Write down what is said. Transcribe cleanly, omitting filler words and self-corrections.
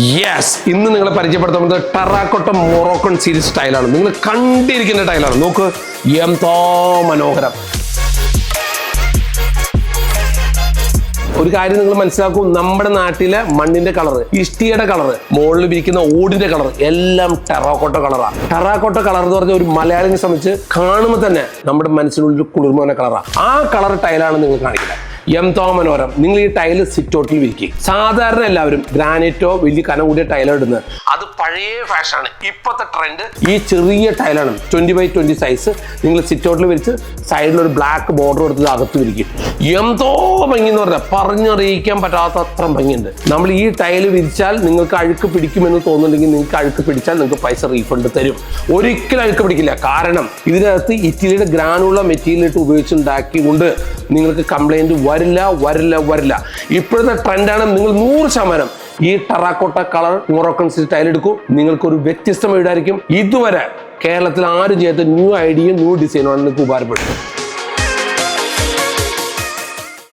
Yes, ഇന്ന് നിങ്ങളെ പരിചയപ്പെടുത്തുന്നത് ടെറാക്കോട്ട മൊറോക്കൻ സീരീസ് ടൈലാണ്. നിങ്ങൾ കണ്ടിരിക്കുന്ന ടൈലാണ്. നോക്ക്, എന്തോ മനോഹരം. ഒരു കാര്യം നിങ്ങൾ മനസ്സിലാക്കൂ, നമ്മുടെ നാട്ടിലെ മണ്ണിന്റെ കളർ, ഇഷ്ടിയുടെ കളർ, മുകളിൽ വിരിക്കുന്ന ഓടിന്റെ കളർ എല്ലാം ടെറാക്കോട്ട കളറാണ്. ടെറാക്കോട്ട കളർ എന്ന് പറഞ്ഞ ഒരു മലയാളിനെ സംബന്ധിച്ച് കാണുമ്പോൾ തന്നെ നമ്മുടെ മനസ്സിനുള്ളിൽ കുളിർമന കളറാണ്. ആ കളർ ടൈലാണ് നിങ്ങൾ കാണിക്കുന്നത്. എന്തോ മനോഹരം. നിങ്ങൾ ഈ ടൈല് സിറ്റൗട്ടിൽ വിരിക്കും. സാധാരണ എല്ലാവരും ഗ്രാനൈറ്റോ വലിയ കനം കൂടിയ ടൈലോ ഇടുന്നത്, അത് പഴയ ഫാഷനാണ്. ഇപ്പോഴത്തെ ട്രെൻഡ് ഈ ചെറിയ ടൈലാണ്, 20x20 സൈസ്. നിങ്ങൾ സിറ്റൗട്ടിൽ വിരിച്ച് സൈഡിൽ ഒരു ബ്ലാക്ക് ബോർഡർ കൊടുത്തത് അകത്ത് വിരിക്കും. എന്തോ ഭംഗി എന്ന് പറഞ്ഞാൽ പറഞ്ഞറിയിക്കാൻ പറ്റാത്ത അത്ര ഭംഗിയുണ്ട്. നമ്മൾ ഈ ടൈല് വിരിച്ചാൽ നിങ്ങൾക്ക് അഴുക്ക് പിടിക്കുമെന്ന് തോന്നുന്നുണ്ടെങ്കിൽ, നിങ്ങൾക്ക് അഴുക്ക് പിടിച്ചാൽ നിങ്ങൾക്ക് പൈസ റീഫണ്ട് തരും. ഒരിക്കലും അഴുക്ക് പിടിക്കില്ല. കാരണം ഇതിനകത്ത് ഇറ്റലിയുടെ ഗ്രാനുള്ള മെറ്റീരിയൽ ഇട്ട് ഉപയോഗിച്ചുണ്ടാക്കിക്കൊണ്ട് നിങ്ങൾക്ക് കംപ്ലൈൻറ്റ് വരില്ല. ഇപ്പോഴത്തെ ട്രെൻഡാണ്. നിങ്ങൾ 100% ഈ ടെറാക്കോട്ട കളർ മൊറോക്കൻ ടൈൽ എടുക്കൂ. നിങ്ങൾക്കൊരു വ്യത്യസ്തമായ വീടായിരിക്കും. ഇതുവരെ കേരളത്തിൽ ആരും ചെയ്യാത്ത ന്യൂ ഐഡിയയും ന്യൂ ഡിസൈനുമാണ് നിങ്ങൾക്ക് ഉപകാരപ്പെടും.